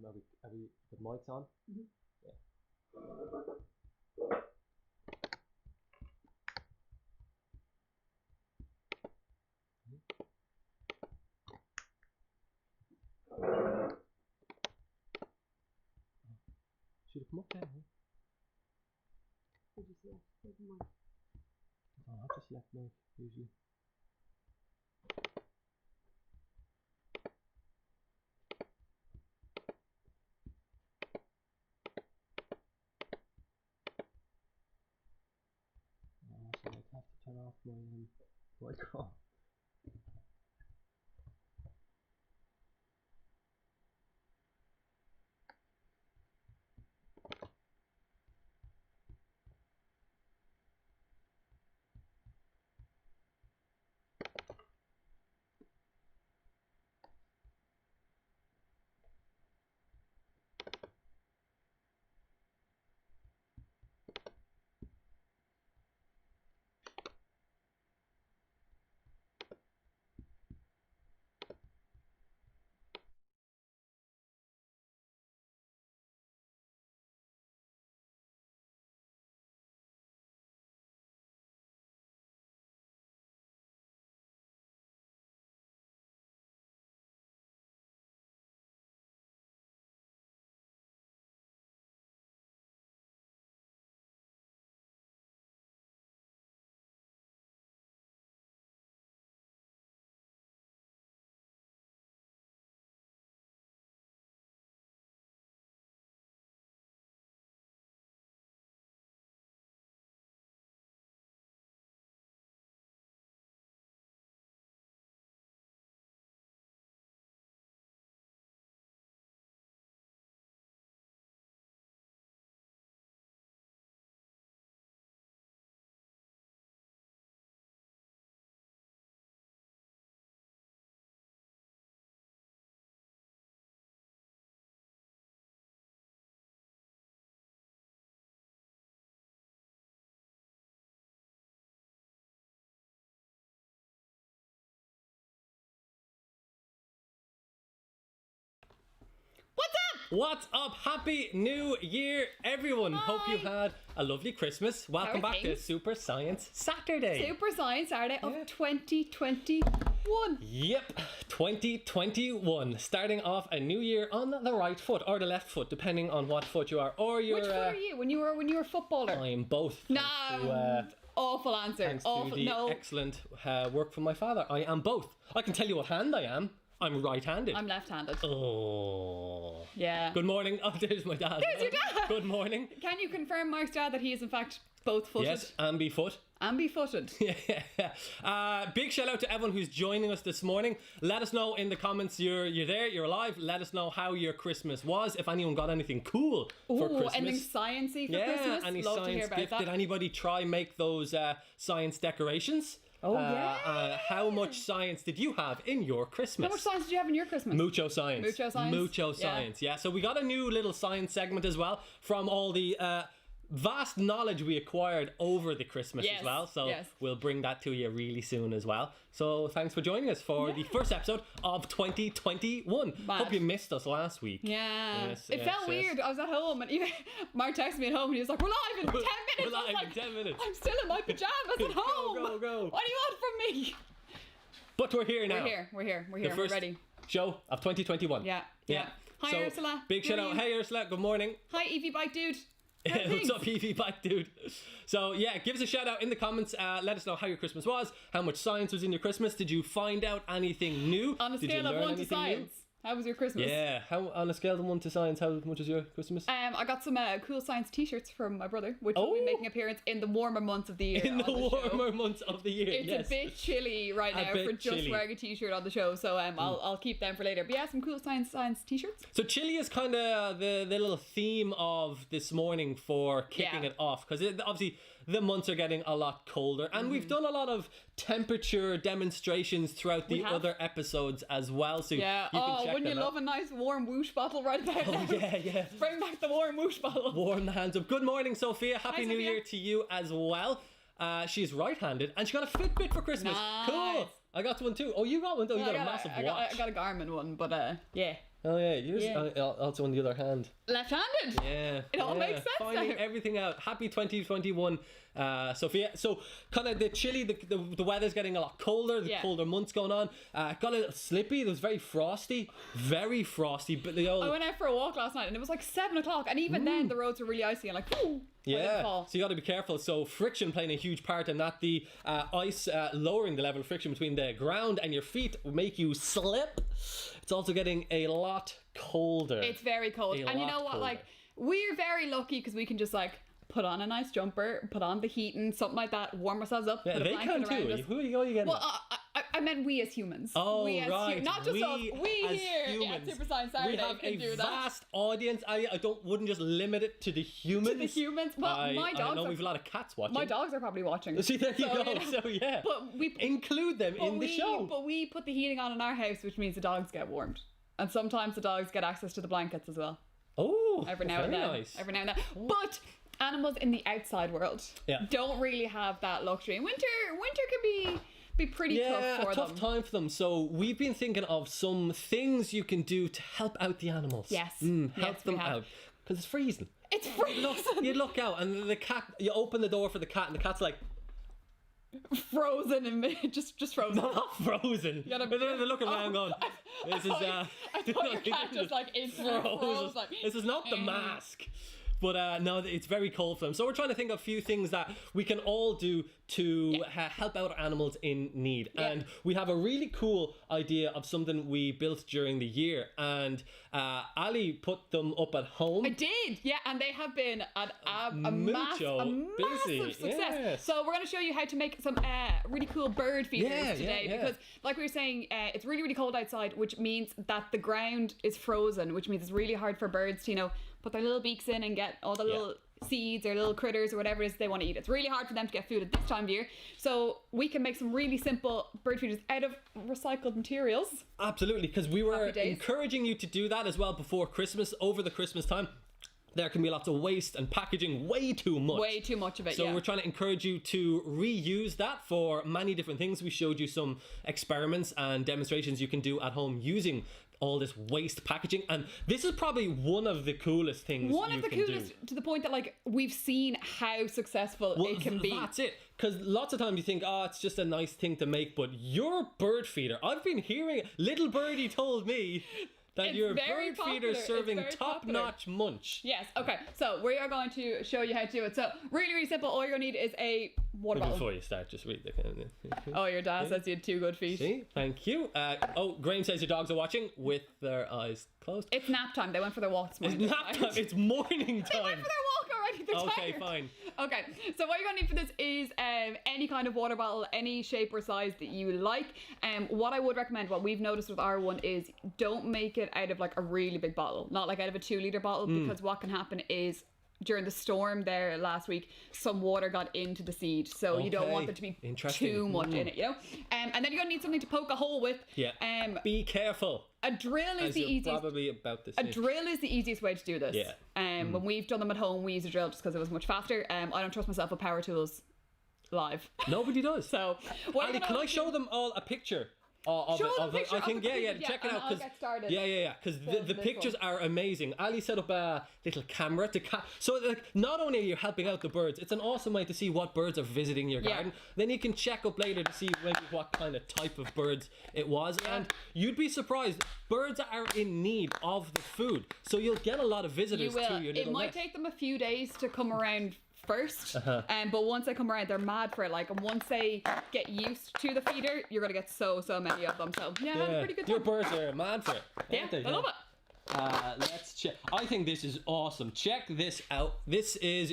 Are we the mics on? Mm-hmm. Yeah. Should have come up there, huh? Did you see that? Oh, I just left mic usually. Oh, so I'd have to turn off my mic off. What's up? Happy New Year, everyone. Hi. Hope you had a lovely Christmas. Welcome back to Super Science Saturday. Super Science Saturday of 2021. Yep, 2021. Starting off a new year on the right foot or the left foot, depending on what foot you are. Or you're, Which foot are you when you were a footballer? I am both. No. Awful answer. Thanks to the excellent work from my father. I am both. I can tell you what hand I am. I'm right-handed. I'm left-handed. Oh. Yeah. Good morning. Oh, there's my dad. There's your dad. Good morning. Can you confirm, Mark's dad, that he is in fact both-footed? Yes, ambi-foot. Ambi-footed. Yeah. Big shout out to everyone who's joining us this morning. Let us know in the comments you're there, you're alive. Let us know how your Christmas was. If anyone got anything cool for Christmas. Anything sciencey for Christmas. Any Love science to hear about gift. that. Did anybody try make those science decorations? Oh, yeah. How much science did you have in your Christmas? How much science did you have in your Christmas? Mucho science. Mucho science? Mucho science, yeah. So we got a new little science segment as well from all the vast knowledge we acquired over the Christmas as well. So we'll bring that to you really soon as well. So thanks for joining us for the first episode of 2021. Mad. Hope you missed us last week. Yeah. It felt weird. I was at home and Mark texted me at home and he was like, we're live in 10 minutes. We're live in 10 minutes. I'm still in my pajamas at home. Go. What do you want from me? But we're here now. We're here. The We're ready. Show of 2021. Yeah. Hi, so, Ursula. Big shout out. Hey, Ursula. Good morning. Hi, Evie Bike Dude. What's up, Evie Bike Dude? So yeah, give us a shout out in the comments. Let us know how your Christmas was. How much science was in your Christmas? Did you find out anything new? On a scale of 1 to science. How was your Christmas? Yeah, how on a scale of 1 to science, how much was your Christmas? I got some cool science t-shirts from my brother, which will be making an appearance in the warmer months of the year. In the warmer months of the year, It's a bit chilly right now for just wearing a t-shirt on the show, so I'll keep them for later. But yeah, some cool science t-shirts. So chilly is kind of the little theme of this morning for kicking it off, because obviously the months are getting a lot colder, and we've done a lot of temperature demonstrations throughout the other episodes as well. So you can check wouldn't you love a nice warm whoosh bottle right there? Oh yeah. Bring back the warm whoosh bottle. Warm the hands up. Good morning, Sophia. Happy New Sophia. Year to you as well. She's right-handed and she got a Fitbit for Christmas. Nice. Cool. I got one too. Oh, you got one though. You got a massive watch. I got a Garmin one, but yeah. Oh yeah, yours also on the other hand. Left-handed. Yeah. It all makes sense Finding now. everything out. Happy 2021, Sophia. So kind of the chilly, the weather's getting a lot colder. The colder months going on. Got a little slippy. It was very frosty. But I went out for a walk last night and it was like 7 o'clock, and even then the roads were really icy and like, ooh. Yeah, so you got to be careful. So friction playing a huge part in that. The ice lowering the level of friction between the ground and your feet will make you slip. It's also getting a lot colder. It's very cold. And you know what? Colder. Like, we're very lucky because we can just like put on a nice jumper, put on the heating, something like that, warm ourselves up. Yeah, they can too. Who are you getting? Well, I meant we as humans. Oh, we as right. Not just us. We here humans. at Super Science Saturday can do that. We have a vast audience. I wouldn't just limit it to the humans. To the humans. Well, my dogs. I know we've a lot of cats watching. My dogs are probably watching. See, there you go. You know, so yeah. But we include them in the show. But we put the heating on in our house, which means the dogs get warmed, and sometimes the dogs get access to the blankets as well. Oh, every now and then. Nice. Every now and then. But animals in the outside world don't really have that luxury. And winter can be pretty tough for them. Yeah, a tough time for them. So we've been thinking of some things you can do to help out the animals. Yes. Help them out. Because it's freezing. It's freezing. You look out and the cat, you open the door for the cat and the cat's like... frozen and just frozen. Not frozen. They're looking around going, this is... I thought your cat just like instantly froze. Like, this is not the mask. But no, it's very cold for them. So we're trying to think of a few things that we can all do to help out animals in need. Yeah. And we have a really cool idea of something we built during the year. And Ali put them up at home. I did, yeah. And they have been a massive success. Yes. So we're going to show you how to make some really cool bird feeders today. Because like we were saying, it's really, really cold outside, which means that the ground is frozen, which means it's really hard for birds to, put their little beaks in and get all the little seeds or little critters or whatever it is they want to eat. It's really hard for them to get food at this time of year. So we can make some really simple bird feeders out of recycled materials. Absolutely, because we were encouraging you to do that as well before Christmas, over the Christmas time. There can be lots of waste and packaging, way too much. Way too much of it, So we're trying to encourage you to reuse that for many different things. We showed you some experiments and demonstrations you can do at home using all this waste packaging, and this is probably one of the coolest things to the point that like we've seen how successful it can be. That's it, because lots of times you think, it's just a nice thing to make, but your bird feeder, I've been hearing, little birdie told me that your bird feeder is serving top-notch munch. Yes, okay, so we are going to show you how to do it. So really, really simple. All you're going to need is a water bottle. Before you start, just read the Oh, your dad says you had 2 good feet. See, thank you. Graham says your dogs are watching with their eyes closed. It's nap time. They went for their walk this morning. It's nap time. It's morning time. They went for their walk already. They're okay, tired. fine. Okay, so what you're going to need for this is any kind of water bottle, any shape or size that you like. What I would recommend, what we've noticed with our one, is don't make it out of like a really big bottle, not like out of a 2-litre bottle, because what can happen is during the storm there last week, some water got into the seed, so you don't want there to be too much in it, and then you're gonna need something to poke a hole with. Be careful. A drill is the easiest. Probably about this. A drill is the easiest way to do this. When we've done them at home, we use a drill just because it was much faster. I don't trust myself with power tools live. Nobody does. So Ali, can I show them all a picture? I think check it out, because because the pictures are amazing. Ali set up a little camera to so like not only are you helping out the birds, it's an awesome way to see what birds are visiting your garden. Then you can check up later to see maybe what kind of type of birds it was, and you'd be surprised, birds are in need of the food, so you'll get a lot of visitors to your little It might take them a few days to come around first, but once they come around, they're mad for it. Like, and once they get used to the feeder, you're gonna get so many of them. So have a pretty good time. Your birds are mad for it. I love it. Let's check. I think this is awesome. Check this out. This is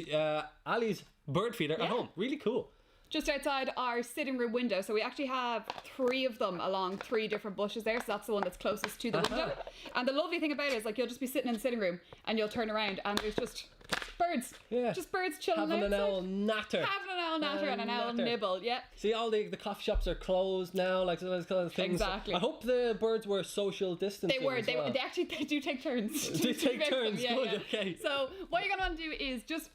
Ali's bird feeder at home. Really cool. Just outside our sitting room window. So we actually have 3 of them along 3 different bushes there. So that's the one that's closest to the window. And the lovely thing about it is, like, you'll just be sitting in the sitting room and you'll turn around and there's just birds. Yeah. Just birds chilling Having outside. an owl natter. Having an owl natter and an owl nibble, yeah. See, all the coffee shops are closed now, like those kind of things. Exactly. I hope the birds were social distancing. They were. As well. They actually do take turns. They take turns. Yeah, Good. yeah. Okay. So what you're gonna want to do is just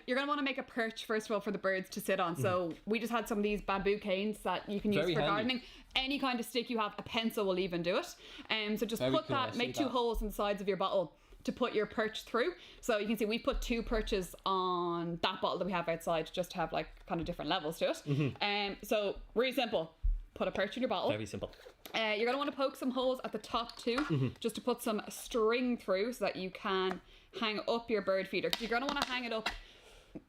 you're gonna want to make a perch first of all for the birds to sit on. So we just had some of these bamboo canes that you can use Very for handy. gardening. Any kind of stick you have, a pencil will even do it. So just Very put cool, that. I Make see 2 that. holes in the sides of your bottle to put your perch through. So you can see we put 2 perches on that bottle that we have outside just to have like kind of different levels to it. So really simple. Put a perch in your bottle. Very simple. You're going to want to poke some holes at the top too, just to put some string through so that you can hang up your bird feeder. You're going to want to hang it up.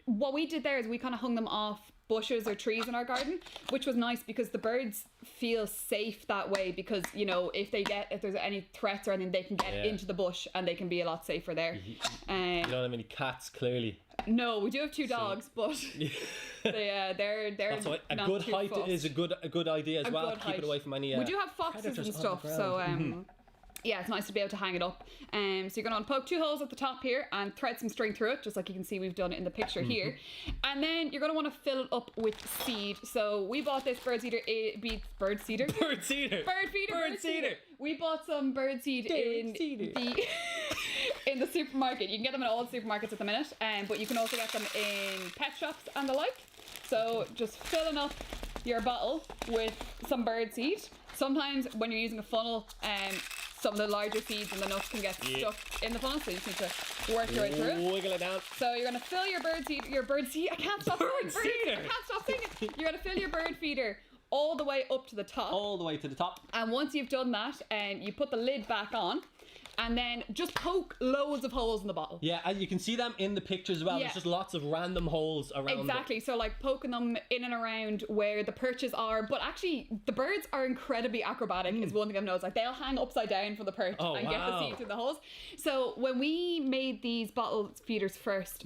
What we did there is we kind of hung them off bushes or trees in our garden, which was nice because the birds feel safe that way, because you know if there's any threats or anything, they can get into the bush and they can be a lot safer there. You don't have any cats, clearly. No, we do have 2 dogs, but they're That's why a not good too height fussed. is a good idea as well. Good To keep it height. away from any. We do have foxes predators and on stuff, the so ground. yeah, it's nice to be able to hang it up. So you're going to want to poke 2 holes at the top here and thread some string through it, just like you can see we've done it in the picture here. And then you're going to want to fill it up with seed. So we bought this bird seeder. Bird seeder? Bird seeder. Bird feeder. Bird seeder. We bought some bird seed in the supermarket. You can get them in all the supermarkets at the minute, but you can also get them in pet shops and the like. So just filling up your bottle with some bird seed. Sometimes when you're using a funnel, some of the larger seeds and the nuts can get stuck in the funnel, so you just need to work your way through it. Wiggle it down. So you're going to fill your bird seed. I can't stop saying it. You're going to fill your bird feeder all the way up to the top. All the way to the top. And once you've done that, you put the lid back on. And then just poke loads of holes in the bottle. Yeah, and you can see them in the pictures as well. Yeah. There's just lots of random holes around Exactly. So like poking them in and around where the perches are. But actually, the birds are incredibly acrobatic is one thing I've noticed. Like they'll hang upside down from the perch and get the seed through the holes. So when we made these bottle feeders first,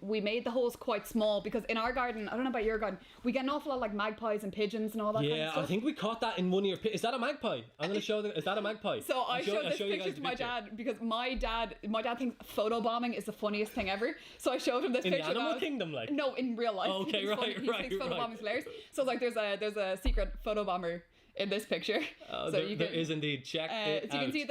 we made the holes quite small because in our garden, I don't know about your garden, we get an awful lot of like magpies and pigeons and all that kind of stuff. I think we caught that in one of your Is that a magpie? I'm going to show is that a magpie? So I showed this picture to my dad because my dad thinks photobombing is the funniest thing ever. So I showed him this picture. In the animal kingdom, like? No, in real life. Oh, okay, He thinks photobombing is hilarious. So it's like there's a secret photobomber in this picture. Oh, so there is indeed. Check it so you out. can see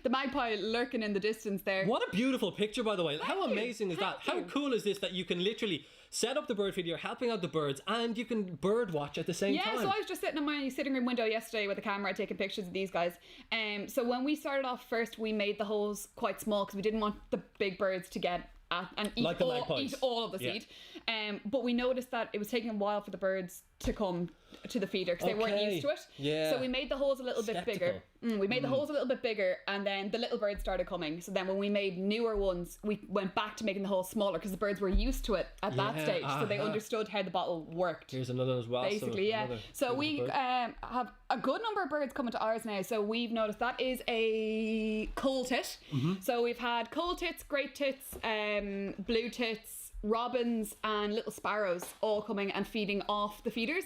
the magpie lurking in the distance there. What a beautiful picture, by the way. How amazing is that? How cool is this that you can literally set up the bird feeder, you're helping out the birds, and you can bird watch at the same time? Yeah, so I was just sitting in my sitting room window yesterday with a camera taking pictures of these guys. So when we started off first, we made the holes quite small because we didn't want the big birds to get at and eat, Like eat all of the seed. But we noticed that it was taking a while for the birds to come to the feeder because they weren't used to it. Yeah. So we made the holes a little bit bigger. We made the holes a little bit bigger, and then the little birds started coming. So then when we made newer ones, we went back to making the holes smaller because the birds were used to it at that stage. So they understood how the bottle worked. Here's another as well. Basically, So we have a good number of birds coming to ours now. So we've noticed that is a coal tit. So we've had coal tits, great tits, blue tits, robins and little sparrows all coming and feeding off the feeders.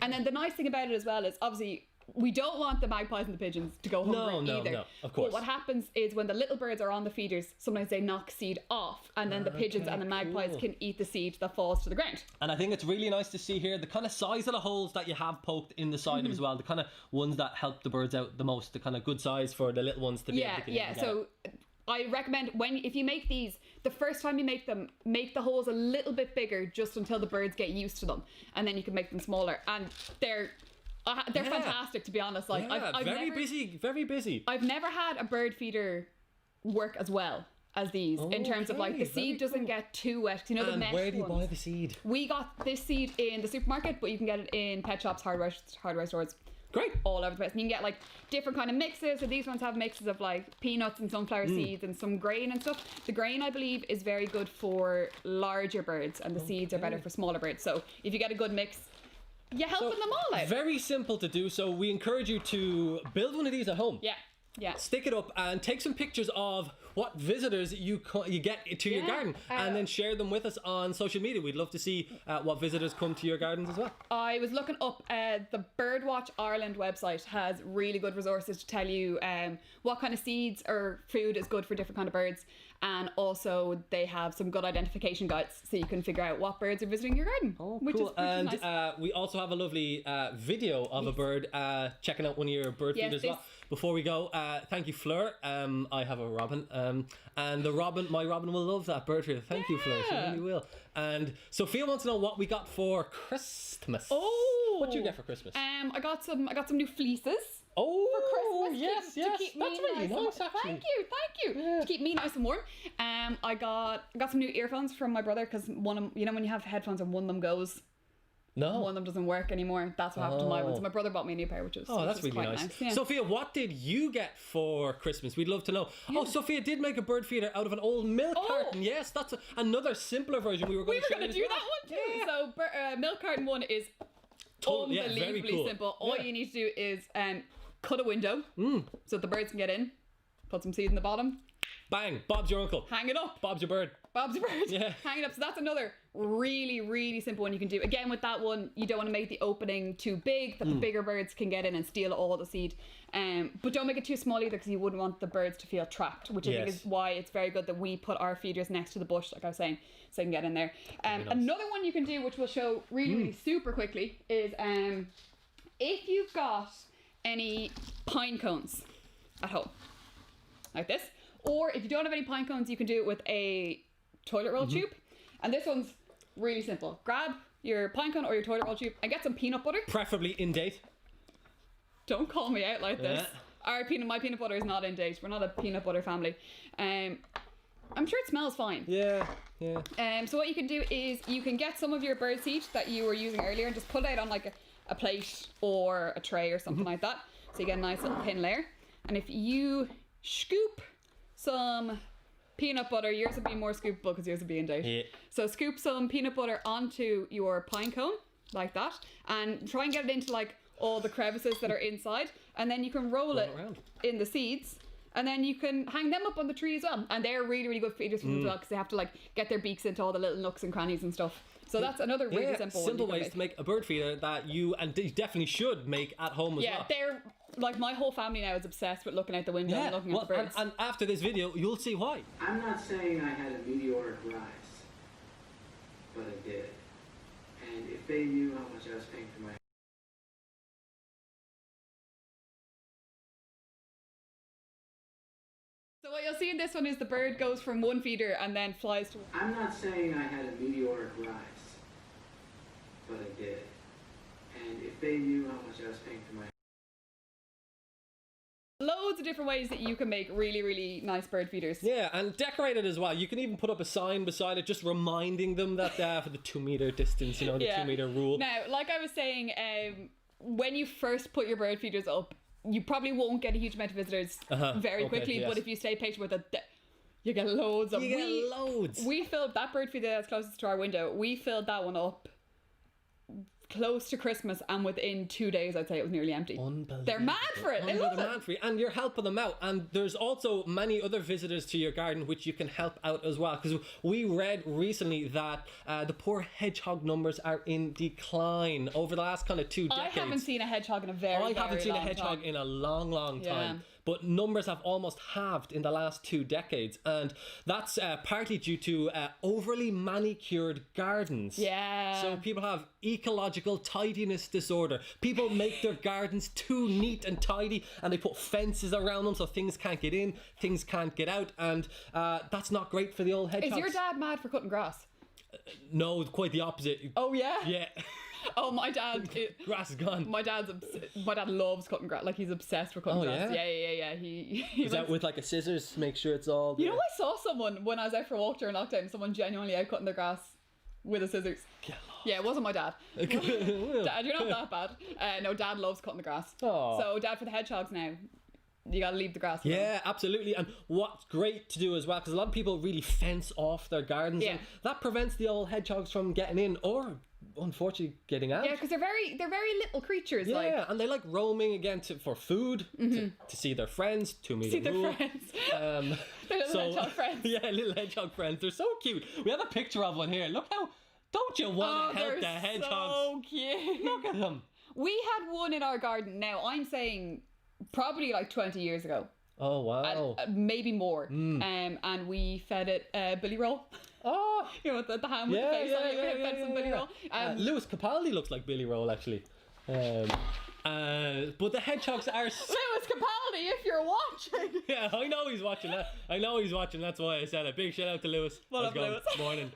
And then the nice thing about it as well is obviously we don't want the magpies and the pigeons to go hungry either. No, of course. But what happens is when the little birds are on the feeders, sometimes they knock seed off and then the pigeons and the magpies can eat the seed that falls to the ground. And I think it's really nice to see here the kind of size of the holes that you have poked in the side of as well, the kind of ones that help the birds out the most, the kind of good size for the little ones to be able to get it. So I recommend if you make these, the first time you make them, make the holes a little bit bigger just until the birds get used to them, and then you can make them smaller. And they're fantastic, to be honest. Like I've very busy. I've never had a bird feeder work as well as these in terms of like the seed doesn't get too wet. You know, the mesh where do you ones. buy the seed? We got this seed in the supermarket, but you can get it in pet shops, hardware stores. Great. All over the place. And you can get like different kind of mixes. So these ones have mixes of like peanuts and sunflower seeds and some grain and stuff. The grain, I believe, is very good for larger birds, and the seeds are better for smaller birds. So if you get a good mix, you're helping them all out. Very simple to do. So we encourage you to build one of these at home. Yeah. Stick it up and take some pictures of what visitors you get to your garden, and then share them with us on social media. We'd love to see what visitors come to your gardens as well. I was looking up the Birdwatch Ireland website has really good resources to tell you what kind of seeds or food is good for different kind of birds. and also they have some good identification guides so you can figure out what birds are visiting your garden. Oh, cool. And nice. We also have a lovely video of a bird checking out one of your bird feeders as well. Before we go, thank you, Fleur. I have a robin, and my robin will love that bird feeder. Thank you, Fleur. She really will. And Sophia wants to know what we got for Christmas. Oh, what did you get for Christmas? I got some new fleeces. Oh, for Christmas, yes. That's really nice, actually. Thank you. Yeah. To keep me nice and warm. I got some new earphones from my brother because one of when you have headphones and one of them goes. No. One of them doesn't work anymore. That's what happened to my one. So my brother bought me a new pair, which is really quite nice. Yeah. Sophia, what did you get for Christmas? We'd love to know. Yeah. Oh, Sophia did make a bird feeder out of an old milk carton. Yes, that's another simpler version. We were going to do that one too. Yeah. So milk carton one is unbelievably simple. All you need to do is cut a window so the birds can get in. Put some seed in the bottom. Bang! Bob's your uncle. Hang it up. Bob's your bird. Yeah. Hang it up. So that's another really, really simple one you can do. Again, with that one, you don't want to make the opening too big that the bigger birds can get in and steal all the seed. But don't make it too small either because you wouldn't want the birds to feel trapped, which I think is why it's very good that we put our feeders next to the bush, like I was saying, so they can get in there. Nice. Another one you can do, which we'll show really super quickly, is if you've got any pine cones at home, like this. Or if you don't have any pine cones, you can do it with a toilet roll tube. And this one's really simple. Grab your pine cone or your toilet roll tube and get some peanut butter. Preferably in date. Don't call me out like this. My peanut butter is not in date. We're not a peanut butter family. I'm sure it smells fine. Yeah. So what you can do is you can get some of your bird seed that you were using earlier and just put it out on like a plate or a tray or something like that. So you get a nice little thin layer. And if you scoop some peanut butter, yours would be more scoopable because yours would be in date. Yeah. So scoop some peanut butter onto your pine cone like that and try and get it into like all the crevices that are inside, and then you can roll it in the seeds, and then you can hang them up on the tree as well. And they're really, really good feeders for them as well because they have to like get their beaks into all the little nooks and crannies and stuff. So that's another really simple ways to make a bird feeder that you definitely should make at home as well. Yeah, they're like my whole family now is obsessed with looking out the window and looking at the birds. And after this video, you'll see why. I'm not saying I had a meteoric rise, but I did. And if they knew how much I was paying for my So what you'll see in this one is the bird goes from one feeder and then flies to... I'm not saying I had a meteoric rise, but I did. And if they knew how much I was paying for my... Loads of different ways that you can make really, really nice bird feeders. Yeah, and decorate it as well. You can even put up a sign beside it just reminding them that for the 2 meter distance, the 2 meter rule. Now, like I was saying, when you first put your bird feeders up, you probably won't get a huge amount of visitors very quickly, but if you stay patient with it, you get loads of... loads. We filled that bird feeder that's closest to our window. We filled that one up close to Christmas, and within 2 days I'd say it was nearly empty. Unbelievable. They're mad for it. They love it. And you're helping them out, and there's also many other visitors to your garden which you can help out as well, because we read recently that the poor hedgehog numbers are in decline over the last kind of 2 decades. I haven't seen a hedgehog in a very long time. I haven't seen a hedgehog in a long time. But numbers have almost halved in the last 2 decades, and that's partly due to overly manicured gardens. Yeah. So people have ecological tidiness disorder. People make their gardens too neat and tidy, and they put fences around them so things can't get in, things can't get out, and that's not great for the old hedgehogs. Is your dad mad for cutting grass? No, quite the opposite. Oh yeah? Yeah. Oh, my dad... grass is gone. My dad loves cutting grass. Like, he's obsessed with cutting grass. Yeah. He is that with, like, a scissors to make sure it's all... You know, I saw someone, when I was out for a walk during lockdown, someone genuinely out cutting their grass with a scissors. Yeah, it wasn't my dad. Dad, you're not that bad. No, Dad loves cutting the grass. Aww. So, Dad, for the hedgehogs now, you gotta leave the grass alone. Yeah, absolutely. And what's great to do as well, because a lot of people really fence off their gardens, and that prevents the old hedgehogs from getting in, or unfortunately getting out. Yeah, because they're very little creatures. Yeah, and they like roaming again for food, to see their friends, 2 meter rule. See their friends. Their little hedgehog friends. Yeah, little hedgehog friends. They're so cute. We have a picture of one here. Look how... Don't you want to help the hedgehogs? So cute. Look at them. We had one in our garden. Now, I'm saying probably like 20 years ago. Oh, wow. Maybe more. And we fed it Billy Roll. Oh, You know, the ham with the face on it. We fed some Billy Roll. Lewis Capaldi looks like Billy Roll, actually. But the hedgehogs are... Lewis Capaldi, if you're watching. Yeah, I know he's watching that. That's why I said it. Big shout out to Lewis. What up, Lewis? Morning.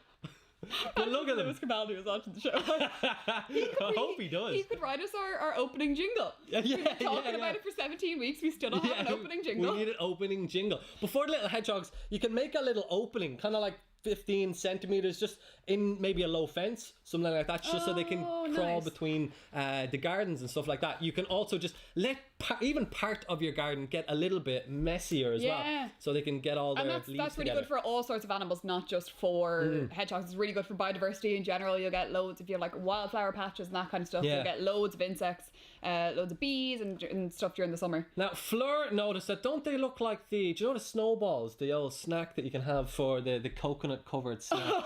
But look at him. Lewis Capaldi was watching the show. I hope he does. He could write us our opening jingle. We've been talking about it for 17 weeks. We still don't have an opening jingle. We need an opening jingle. Before the little hedgehogs, you can make a little opening, kind of like 15 centimeters, just in maybe a low fence, something like that, just so they can crawl between the gardens and stuff like that. You can also just let even part of your garden get a little bit messier as well, so they can get all their leaves that's really together. good for all sorts of animals, not just for hedgehogs. It's really good for biodiversity in general. You'll get loads, if you have like wildflower patches and that kind of stuff, you'll get loads of insects, loads of bees and stuff during the summer. Now Fleur noticed that, don't they look like do you know the snowballs, the old snack that you can have for the coconut covered snack?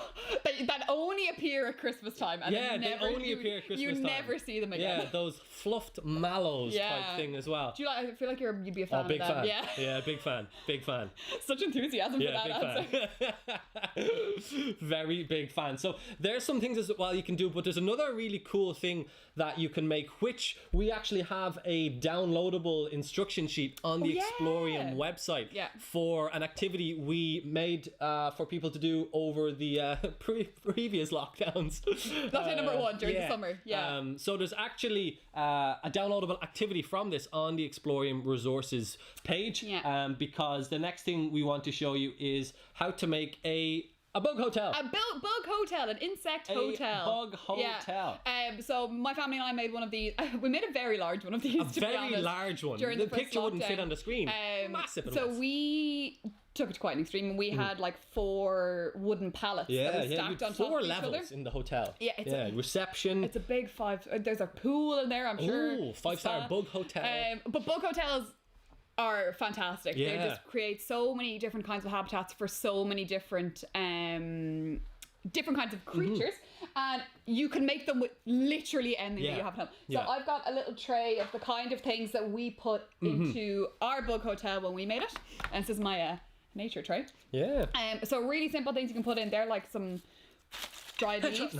that only appear at Christmas time, and they only appear at Christmas time. You never see them again. Yeah, those fluffed mallows type thing as well. Do you like? I feel like you'd be a fan of them. Fan. Yeah, big fan. Such enthusiasm for that answer. Very big fan. So there's some things as well you can do, but there's another really cool thing that you can make, which we actually have a downloadable instruction sheet on the Explorium website for an activity we made for people to do over the previous lockdowns. Lockdown number 1 during the summer. So there's actually a downloadable activity from this on the Explorium resources page, because the next thing we want to show you is how to make a bug hotel. A bug hotel, an insect hotel. Bug hotel. Yeah. So my family and I made one of these. We made a very large one of these. A very large one. The picture wouldn't fit on the screen. Massive. So we took it to quite an extreme. We had like 4 wooden pallets that were stacked on top of each other. 4 levels in the hotel. Yeah, reception. It's a big 5. There's a pool in there, I'm sure. Oh, 5-star bug hotel. But bug hotels are fantastic. They just create so many different kinds of habitats for so many different kinds of creatures, and you can make them with literally anything that you have at home. So I've got a little tray of the kind of things that we put into our bug hotel when we made it, and this is my nature tray. So really simple things you can put in there, like some dried leaves.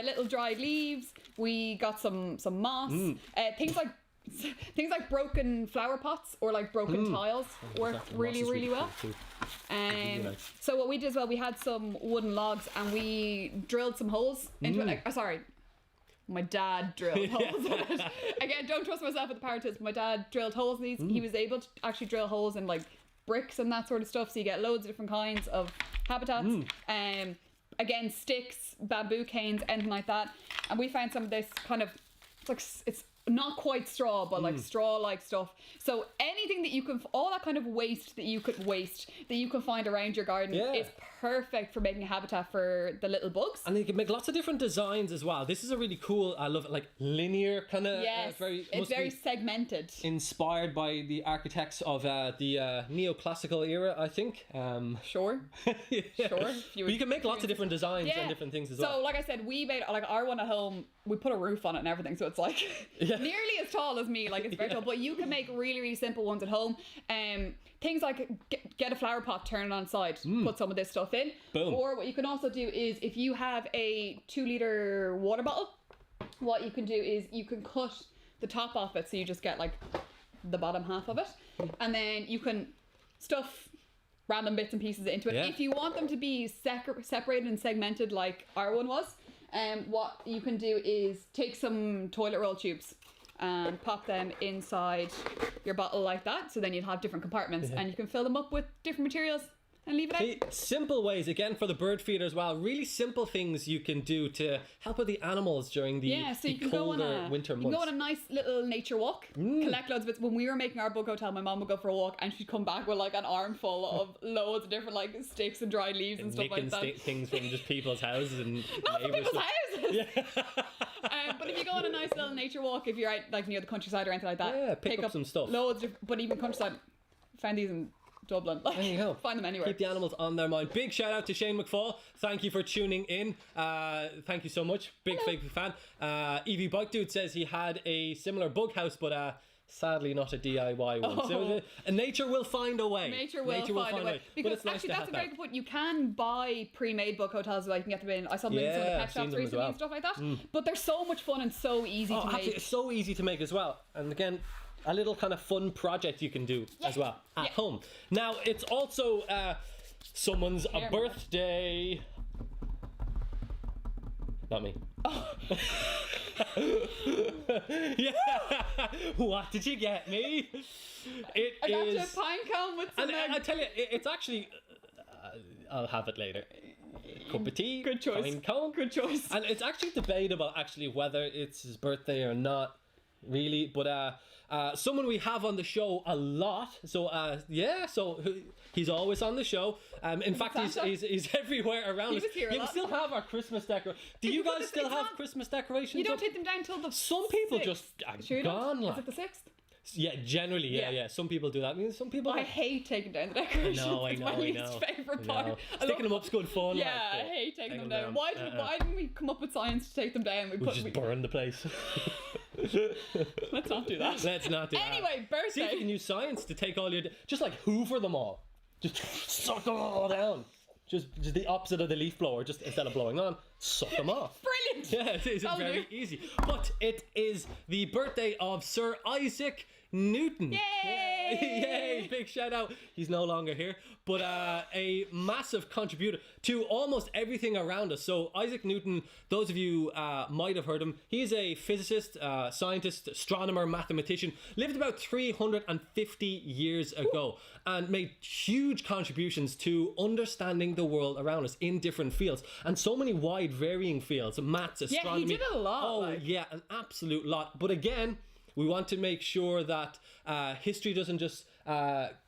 Little dried leaves. We got some moss. Things like broken flower pots or like broken tiles work really well. So what we did as well, we had some wooden logs and we drilled some holes into it. My dad drilled holes in it. Again, don't trust myself with the power tools, but my dad drilled holes in these. He was able to actually drill holes in like bricks and that sort of stuff, so you get loads of different kinds of habitats. Again, sticks, bamboo canes, anything like that. And we found some of this kind of, it's not quite straw, but like straw-like stuff. So anything that you can, all that kind of waste that you can find around your garden is perfect for making a habitat for the little bugs. And you can make lots of different designs as well. This is a really cool, I love it, like linear kind of. It's very segmented. Inspired by the architects of the neoclassical era, I think. Sure. But you can make lots of different designs and different things as well. So like I said, we made like our one at home. We put a roof on it and everything, so it's like nearly as tall as me, like it's very tall. But you can make really simple ones at home. Things like get a flower pot, turn it on side, put some of this stuff in. Boom. Or what you can also do is, if you have a 2-liter water bottle, what you can do is you can cut the top off it, so you just get like the bottom half of it, and then you can stuff random bits and pieces into it. If you want them to be separated and segmented like our one was, what you can do is take some toilet roll tubes and pop them inside your bottle like that, so then you'll have different compartments and you can fill them up with different materials and leave it out. Simple ways, again, for the bird feeder as well. Really simple things you can do to help with the animals during the colder winter months. You can go on a nice little nature walk, collect loads of it. When we were making our bug hotel, my mom would go for a walk and she'd come back with like an armful of loads of different like sticks and dried leaves and stuff like that. Things from just people's houses and not from people's houses. But if you go on a nice little nature walk, if you're out like near the countryside or anything like that, pick up some stuff. Loads of, but even countryside, found these in Dublin. Like, there you go. Find them anywhere. Keep the animals on their mind. Big shout out to Shane McFall. Thank you for tuning in. Thank you so much. Big fan. Evie Bike Dude says he had a similar bug house, but Sadly, not a DIY one. So nature will find a way. Nature will find a way. Because but it's nice actually, to that's have a very good point. You can buy pre-made book hotels. Like you can get them in. I saw them in some of the pet shops recently and stuff like that. But they're so much fun and so easy to make. It's so easy to make as well. And again, a little kind of fun project you can do as well at home. Now, it's also someone's birthday. Not me. Oh. Yeah. What did you get me? I got you a pine cone with some. And I tell you, it's actually. I'll have it later. Cup of tea. Good choice. Pine cone. Good choice. And it's actually debatable, actually, whether it's his birthday or not. Really, but someone we have on the show a lot. So so he's always on the show. In fact, he's everywhere around us. We still have our Christmas decorations. Do you guys still have Christmas decorations? You don't take them down till the Some people 6th. just gone. Is it the 6th? Yeah, generally, yeah. Some people do that. I mean, some people. I hate taking down the decorations. I know. It's my least favourite part. Sticking them up's good fun. Yeah, I hate taking them down. Why didn't we come up with science to take them down? We just burn the place. Let's not do that. Let's not do that. Anyway, birthday. See if you can use science to take all your... Just like hoover them all. Just suck them all down. Just the opposite of the leaf blower. Just instead of blowing on, suck them off. Brilliant. Yeah, it is very easy. But it is the birthday of Sir Isaac Newton. Yay! Yay! Big shout out. He's no longer here, but a massive contributor to almost everything around us. So Isaac Newton, those of you might have heard him. He's a physicist, scientist, astronomer, mathematician. Lived about 350 years ago and made huge contributions to understanding the world around us in different fields, and so many wide varying fields: maths, astronomy. Yeah, he did a lot. Oh, yeah, an absolute lot. But again, we want to make sure that history doesn't just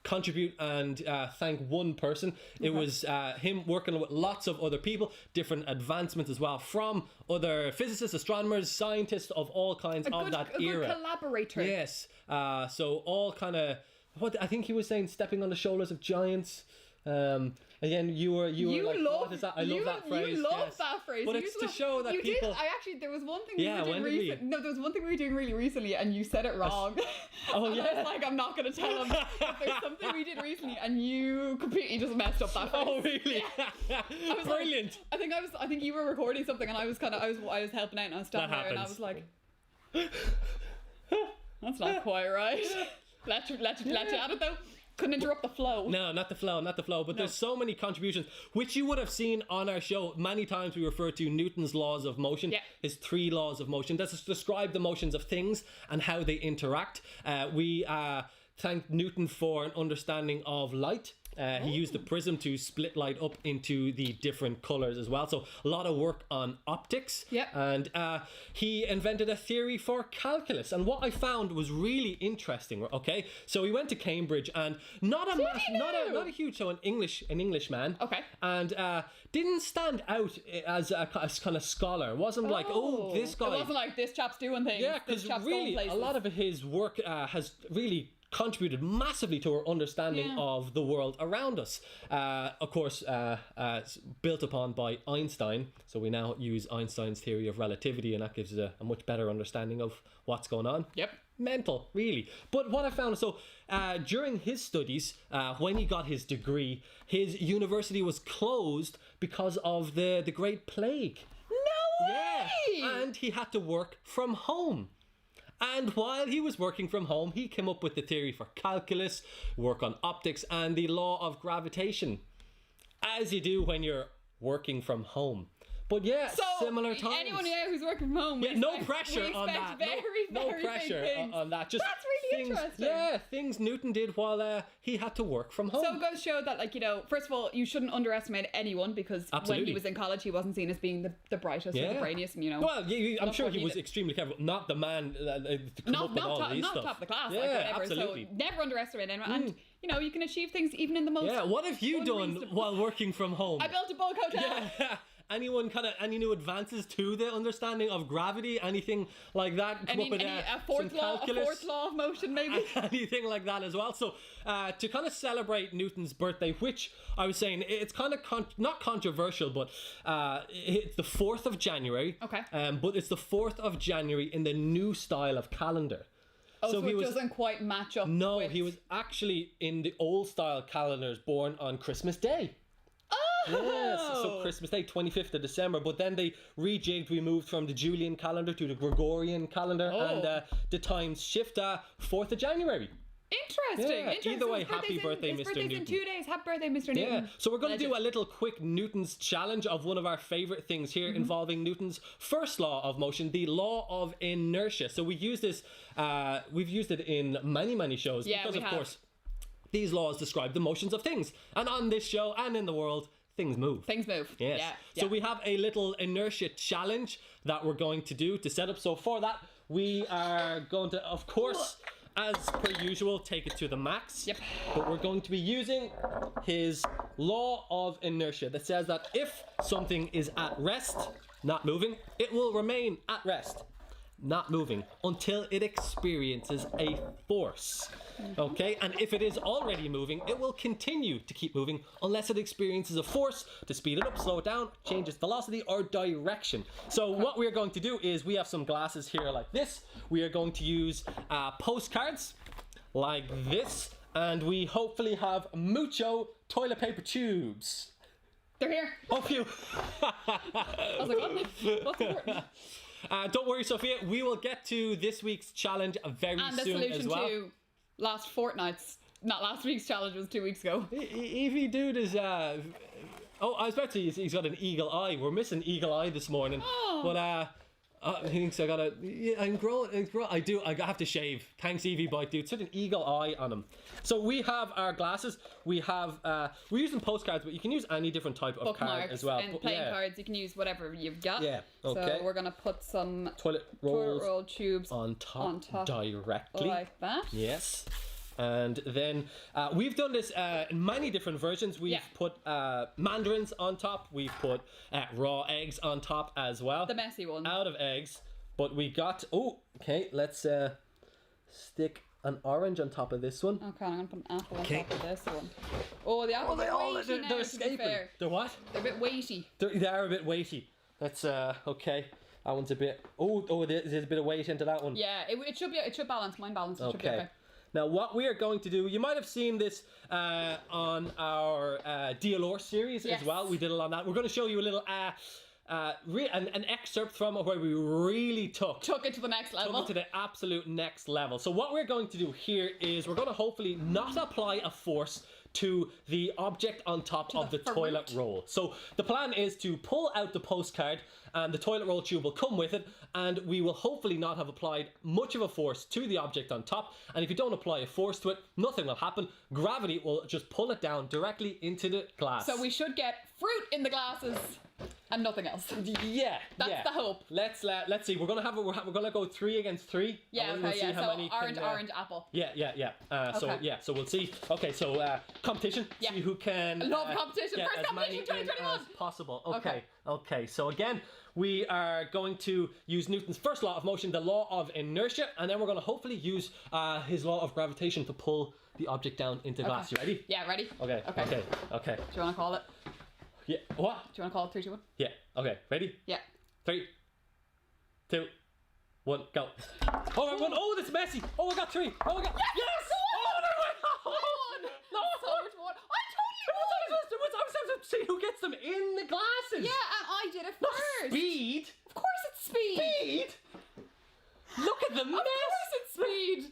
contribute and thank one person. It was him working with lots of other people, different advancements as well from other physicists, astronomers, scientists of all kinds of that era. A good collaborator. Yes. So all kind of, what I think he was saying, stepping on the shoulders of giants. Again, you were like, what is that? I love that phrase. You love that phrase. But it's to show that people... there was one thing we were doing recently. No, there was one thing we were doing really recently and you said it wrong. Oh, yeah. I was like, I'm not going to tell him. But there's something we did recently and you completely just messed up that phrase. Oh, really? Yeah. Brilliant. Like, I think you were recording something and I was helping out and I was standing there and I was like, that's not quite right. Let you at it though. Couldn't interrupt the flow. No, not the flow. But there's so many contributions, which you would have seen on our show. Many times we refer to Newton's laws of motion, his 3 laws of motion. That's to describe the motions of things and how they interact. We thank Newton for an understanding of light. He used the prism to split light up into the different colours as well. So a lot of work on optics. Yep. And he invented a theory for calculus. And what I found was really interesting. Okay, so he went to Cambridge and not a huge, so an Englishman. Okay. And didn't stand out as a kind of scholar. It wasn't like, oh, this guy. It wasn't like this chap's doing things. Yeah, because really a lot of his work has really contributed massively to our understanding of the world around us. Of course, built upon by Einstein. So we now use Einstein's theory of relativity, and that gives us a much better understanding of what's going on. Yep. Mental, really. But what I found, so during his studies, when he got his degree, his university was closed because of the Great Plague. No way! Yeah, and he had to work from home. And while he was working from home, he came up with the theory for calculus, work on optics, and the law of gravitation. As you do when you're working from home. But yeah, so similar times. Anyone who's working from home, no pressure on that. No pressure on that. Just that's really interesting. Yeah, things Newton did while he had to work from home. So it goes to show that, like, you know, first of all, you shouldn't underestimate anyone because when he was in college, he wasn't seen as being the brightest or the brainiest, you know. Well, I'm sure he was extremely clever. Not the man to come up with all these stuff. Not top of the class. Yeah, like, whatever. absolutely. So never underestimate anyone. And, you know, you can achieve things even in the most... Yeah, what have you done while working from home? I built a bulk hotel. Yeah. Any new advances to the understanding of gravity? Anything like that? A fourth law of motion, maybe? Anything like that as well. So to kind of celebrate Newton's birthday, which I was saying, it's kind of not controversial, but it's the 4th of January. Okay. But it's the 4th of January in the new style of calendar. Oh, so it doesn't quite match up. No, he was actually in the old style calendars born on Christmas Day. Oh! Yes, so Christmas Day, 25th of December. But then they rejigged. We moved from the Julian calendar to the Gregorian calendar. Oh. And the times shift 4th of January. Interesting. Yeah. Interesting. Either way, happy birthday, Mr. Newton. In 2 days. Happy birthday, Mr. Newton. Yeah. So we're going to do a little quick Newton's challenge of one of our favorite things here, involving Newton's first law of motion, the law of inertia. So we use this. We've used it in many shows because, of course, these laws describe the motions of things, and on this show and in the world, things move. Things move. Yes. Yeah. So we have a little inertia challenge that we're going to do to set up. So for that, we are going to, of course, as per usual, take it to the max. Yep. But we're going to be using his law of inertia that says that if something is at rest, not moving, it will remain at rest, not moving, until it experiences a force. Okay, and if it is already moving, it will continue to keep moving unless it experiences a force to speed it up, slow it down, change its velocity or direction. So what we're going to do is, we have some glasses here like this. We are going to use postcards like this, and we hopefully have mucho toilet paper tubes. They're here. Oh, phew. I was like, what's important? Don't worry, Sophia. We will get to this week's challenge very And the soon solution as well. to last fortnight's, not last week's challenge, was 2 weeks ago. Evie dude is oh, I was about to say he's got an eagle eye. We're missing eagle eye this morning. Oh. But he thinks I gotta. Yeah, I'm growing. I do. I have to shave. Thanks, Evie Bite dude. Such an eagle eye on him. So we have our glasses. We have. We're using postcards, but you can use any different type of card Bookmarks as well. and playing cards. You can use whatever you've got. Yeah. Okay. So we're gonna put some Toilet roll rolls tubes on top directly. like that. Yes. And then we've done this in many different versions. We've put mandarins on top. We've put raw eggs on top as well. The messy one. Out of eggs. But we got... Oh, okay. Let's stick an orange on top of this one. Okay, I'm going to put an apple on top of this one. Oh, the apples are weighty now, they're to escaping. be fair. They're what? They're a bit weighty. They are a bit weighty. That's okay. That one's a bit... Oh, there's a bit of weight into that one. Yeah, it should balance. Mine balance. It should be okay. Now, what we are going to do, you might have seen this on our DLR series as well. We did a lot on that. We're going to show you a little, an excerpt from it where we really took it to the next level. Took it to the absolute next level. So what we're going to do here is we're going to hopefully not apply a force to the object on top of the toilet roll. So the plan is to pull out the postcard, and the toilet roll tube will come with it, and we will hopefully not have applied much of a force to the object on top. And if you don't apply a force to it, nothing will happen. Gravity will just pull it down directly into the glass. So we should get fruit in the glasses and nothing else. Yeah, that's the hope. Let's see. We're gonna go 3 against 3. Yeah, we'll see how many orange, apple. Yeah. So we'll see. Okay, so competition. Yeah. See who can. I love competition. Get First as many competition, 2021. as possible. Okay. So again, we are going to use Newton's first law of motion, the law of inertia, and then we're going to hopefully use his law of gravitation to pull the object down into the glass. You ready? Yeah, ready. Okay. Do you want to call it? Yeah. What? Do you want to call it 3, 2, 1? Yeah. Okay. Ready? Yeah. 3, 2, 1, go. Oh, I won. Oh, that's messy. Oh, I got 3. Oh, I got... Yes! I won! No! So much more. I totally won! I was supposed to see who gets them in the glasses. Yeah, and I did it Not first. speed. Of course it's speed. Speed? Look at the mess. Of course it's speed.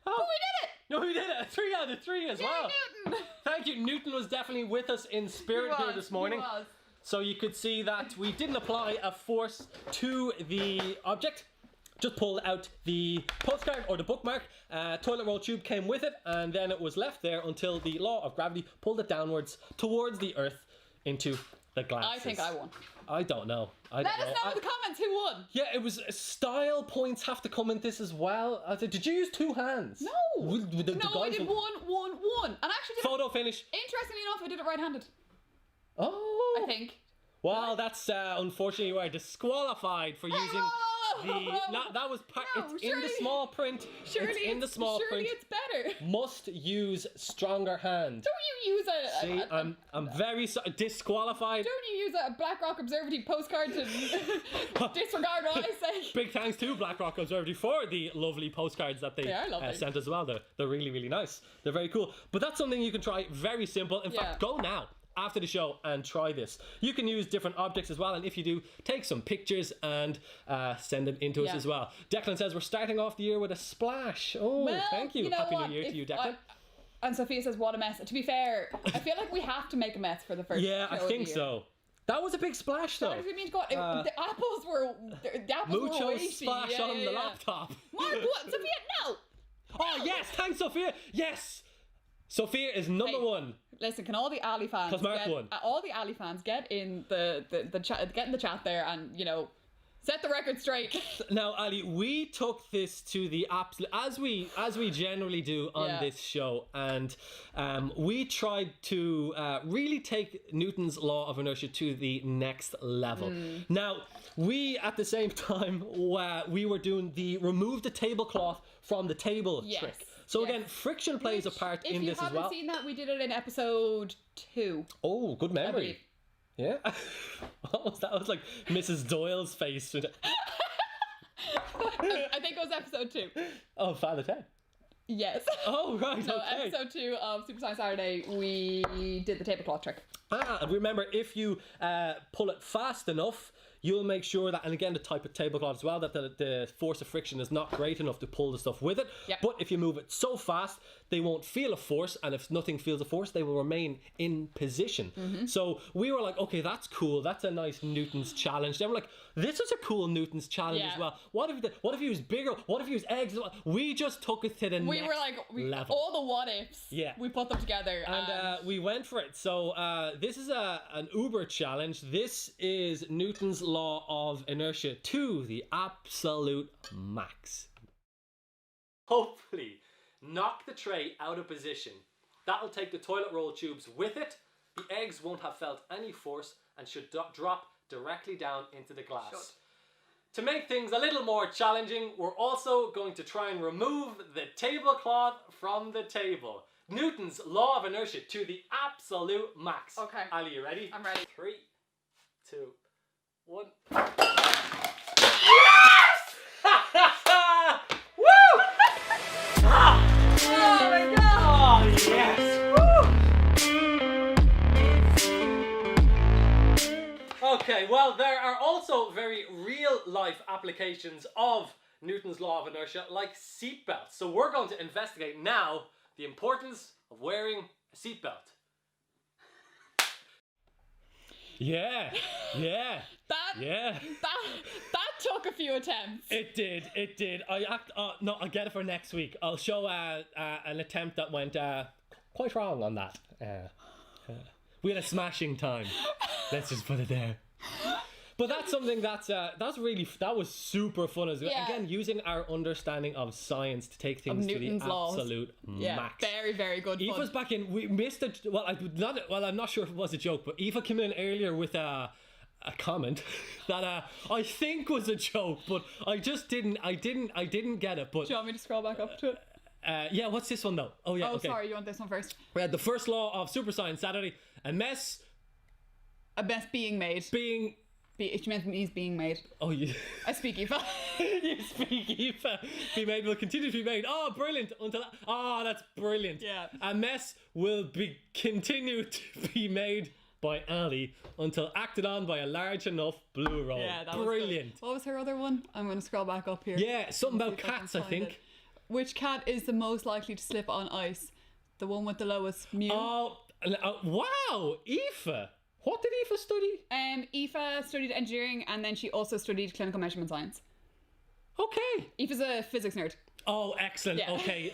Oh, we did it. No, we did it. 3 out of 3 as well. Newton. Thank you. Newton was definitely with us in spirit here this morning. He was. So you could see that we didn't apply a force to the object. Just pulled out the postcard or the bookmark. Toilet roll tube came with it, and then it was left there until the law of gravity pulled it downwards towards the earth into the glasses. I think I won. I don't know. Let us know in the comments who won. Yeah, it was style points have to come in this as well. I said, did you use 2 hands? No. No, I did one. And actually, photo finish. Interestingly enough, I did it right-handed. Oh. I think. Well, that's unfortunately you are disqualified for using That was it's in the small print. Surely it's in the small print. it's better. Must use stronger hand. Don't you use See, I'm very disqualified. Don't you use a BlackRock Observatory postcard to disregard what I say? Big thanks to BlackRock Observatory for the lovely postcards that they sent as well. They're really, really nice. They're very cool. But that's something you can try. Very simple. In fact, go now after the show and try this. You can use different objects as well, and if you do, take some pictures and send them into us as well. Declan says we're starting off the year with a splash. Oh, well, thank you. Happy New Year to you, Declan. And Sophia says, what a mess. To be fair, I feel like we have to make a mess for the first show I think so. That was a big splash, though. That mean, God, the apples were weighty. Splash on the laptop. Mark, what? Sophia, no! Oh, yes, thanks, Sophia. Yes. Sophia is number one. Listen, can all the Ali fans? Because Mark won. All the Ali fans get in the chat, get in the chat there, and set the record straight. Now, Ali, we took this to the absolute, as we generally do on this show, and we tried to really take Newton's law of inertia to the next level. Now, we at the same time we were doing the remove the tablecloth from the table trick. So again, friction plays a part in this as well. If you haven't seen that, we did it in episode 2. Oh, good memory. Yeah. What was that? That was like Mrs. Doyle's face. I think it was episode 2. Oh, Father Ted. Yes. Oh, right. So okay. episode 2 of Super Science Saturday, we did the tablecloth trick. And remember, if you pull it fast enough, you'll make sure that, and again, the type of tablecloth as well, that the force of friction is not great enough to pull the stuff with it. Yep. But if you move it so fast, they won't feel a force, and if nothing feels a force, they will remain in position. So we were like, okay, that's cool. That's a nice Newton's challenge. Then we're like, this is a cool Newton's challenge as well. What if you use bigger? What if you use eggs? We just took it to the next level. All the what ifs. Yeah. We put them together. And we went for it. So this is an Uber challenge. This is Newton's law of inertia to the absolute max. Hopefully, knock the tray out of position. That'll take the toilet roll tubes with it. The eggs won't have felt any force and should drop directly down into the glass. To make things a little more challenging, we're also going to try and remove the tablecloth from the table. Newton's law of inertia to the absolute max. Okay. Ali, you ready? I'm ready. 3, 2, 1. Woo! Oh my God! Oh yes! Woo! Okay, well, there are also very real life applications of Newton's law of inertia, like seatbelts. So we're going to investigate now the importance of wearing a seatbelt. Yeah. That took a few attempts. It did. I'll get it for next week. I'll show an attempt that went quite wrong on that. We had a smashing time. Let's just put it there. But that's something that was super fun as well. Yeah. Again, using our understanding of science to take things to the absolute max. Very, very good fun. Aoife's back in. We missed it. I'm not sure if it was a joke, but Aoife came in earlier with a comment that I think was a joke, but I just didn't get it. But do you want me to scroll back up to it? Yeah, what's this one though? Oh yeah, okay. Sorry, you want this one first? We had the first law of Super Science Saturday. A mess being made. It means being made. Oh, you... I speak Aoife. You speak Aoife. Be made will continue to be made. Oh, brilliant. That's brilliant. Yeah. A mess will continue to be made by Ali until acted on by a large enough blue roll. Yeah, that brilliant. Was what was her other one? I'm going to scroll back up here. Yeah, something about cats, I think. It. Which cat is the most likely to slip on ice? The one with the lowest Mew. Oh, wow. Aoife. What did Aoife study? Aoife studied engineering, and then she also studied clinical measurement science. Okay. Aoife's a physics nerd. Oh, excellent. Yeah. Okay.